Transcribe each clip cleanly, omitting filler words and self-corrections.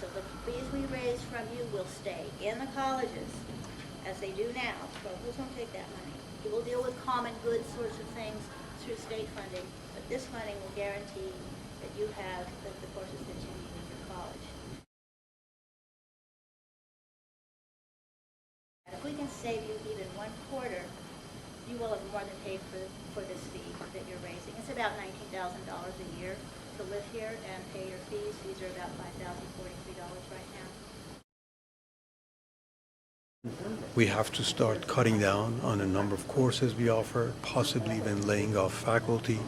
So the fees we raise from you will stay in the colleges, as they do now. Schools won't take that money. You will deal with common good sorts of things through state funding, but this funding will guarantee that you have the courses that you need in your college. And if we can save you even 1/4, you will have more than paid for this fee that you're raising. It's about $19,000 a year to live here and pay your fees. Fees are about $5,043 right now. We have to start cutting down on the number of courses we offer, possibly even laying off faculty,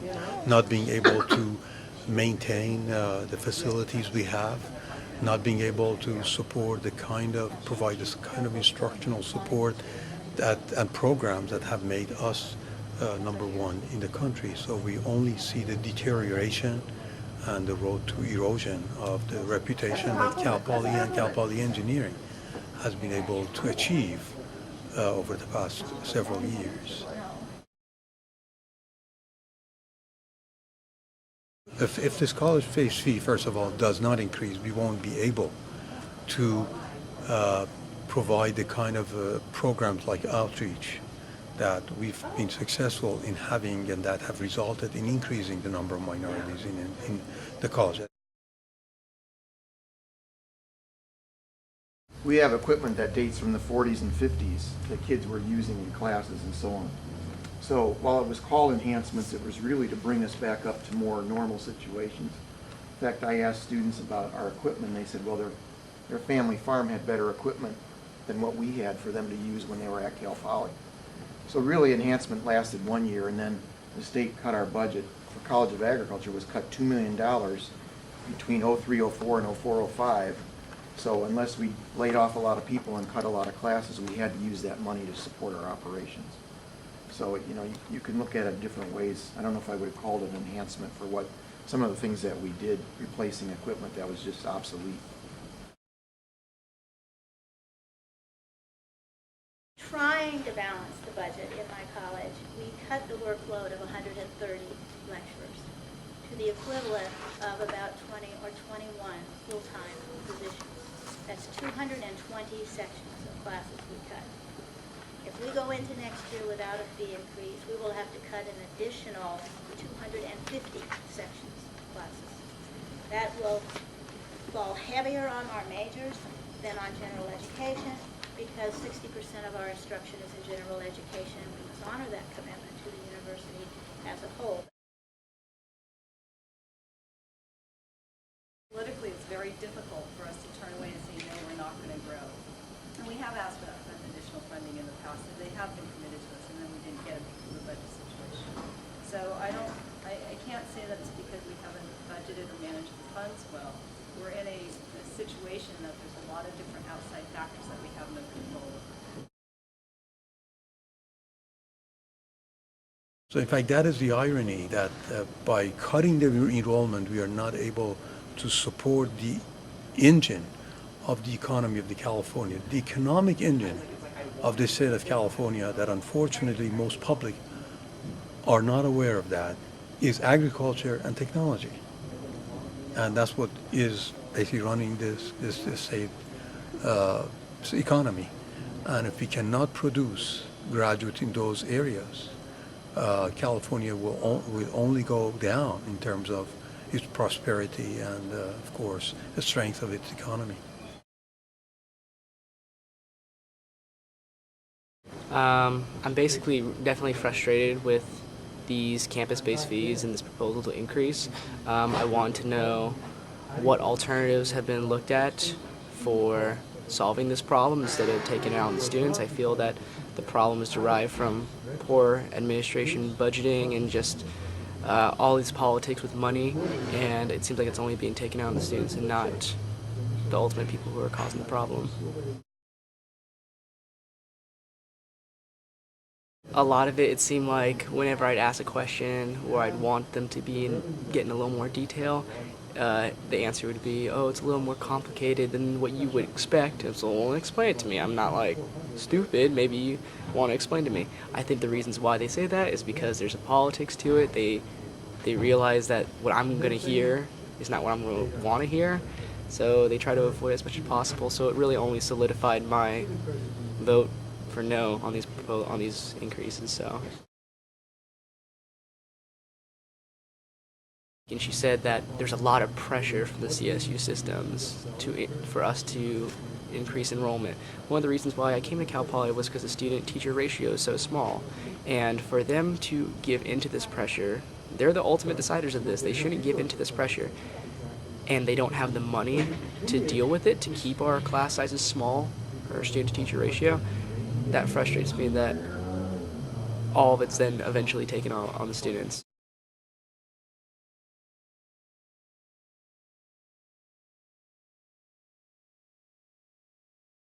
not being able to maintain the facilities we have, not being able to provide this kind of instructional support and programs that have made us number one in the country. So we only see the deterioration and the road to erosion of the reputation that Cal Poly and Cal Poly Engineering has been able to achieve over the past several years. If this college fee, first of all, does not increase, we won't be able to provide the kind of programs like outreach that we've been successful in having and that have resulted in increasing the number of minorities in the college. We have equipment that dates from the 40s and 50s that kids were using in classes and so on. So while it was called enhancements, it was really to bring us back up to more normal situations. In fact, I asked students about our equipment, and they said, well, their family farm had better equipment than what we had for them to use when they were at Cal Poly. So really, enhancement lasted 1 year, and then the state cut our budget. For College of Agriculture was cut $2 million between 03-04 and 04-05. So unless we laid off a lot of people and cut a lot of classes, we had to use that money to support our operations. So, you know, you can look at it different ways. I don't know if I would have called it an enhancement for what some of the things that we did, replacing equipment that was just obsolete. Trying to balance the budget in my college, we cut the workload of 130 lecturers to the equivalent of about 20 or 21 full-time positions. That's 220 sections of classes we cut. If we go into next year without a fee increase, we will have to cut an additional 250 sections of classes. That will fall heavier on our majors than on general education, because 60% of our instruction is in general education. We must honor that commitment to the university as a whole. Politically, it's very difficult for us to turn away and say, no, we're not going to grow. And we have asked for that additional funding in the past, and they have been committed to us, and then we didn't get it because of the budget situation. So I can't say that it's because we haven't budgeted or managed the funds well. We're in a situation that there's a lot of different outside factors that we have no control over. So in fact, that is the irony, that by cutting the enrollment, we are not able to support the engine of the economy of the California, the economic engine of the state of California, that unfortunately most public are not aware of, that is agriculture and technology. And that's what is basically running this state economy. And if we cannot produce graduates in those areas, California will only go down in terms of its prosperity and, of course, the strength of its economy. I'm basically definitely frustrated with these campus-based fees and this proposal to increase. I want to know what alternatives have been looked at for solving this problem instead of taking it out on the students. I feel that the problem is derived from poor administration, budgeting, and just all these politics with money, and it seems like it's only being taken out on the students and not the ultimate people who are causing the problem. A lot of it seemed like whenever I'd ask a question or I'd want them to be getting a little more detail, the answer would be, oh, it's a little more complicated than what you would expect, and so well, explain it to me. I'm not like stupid, maybe you want to explain to me. I think the reasons why they say that is because there's a politics to it. They realize that what I'm going to hear is not what I'm going to want to hear, So they try to avoid it as much as possible. So it really only solidified my vote for no on these increases. So. And she said that there's a lot of pressure from the CSU systems for us to increase enrollment. One of the reasons why I came to Cal Poly was because the student-teacher ratio is so small. And for them to give into this pressure, they're the ultimate deciders of this. They shouldn't give into this pressure. And they don't have the money to deal with it, to keep our class sizes small, our student-to-teacher ratio. That frustrates me that all of it's then eventually taken on the students.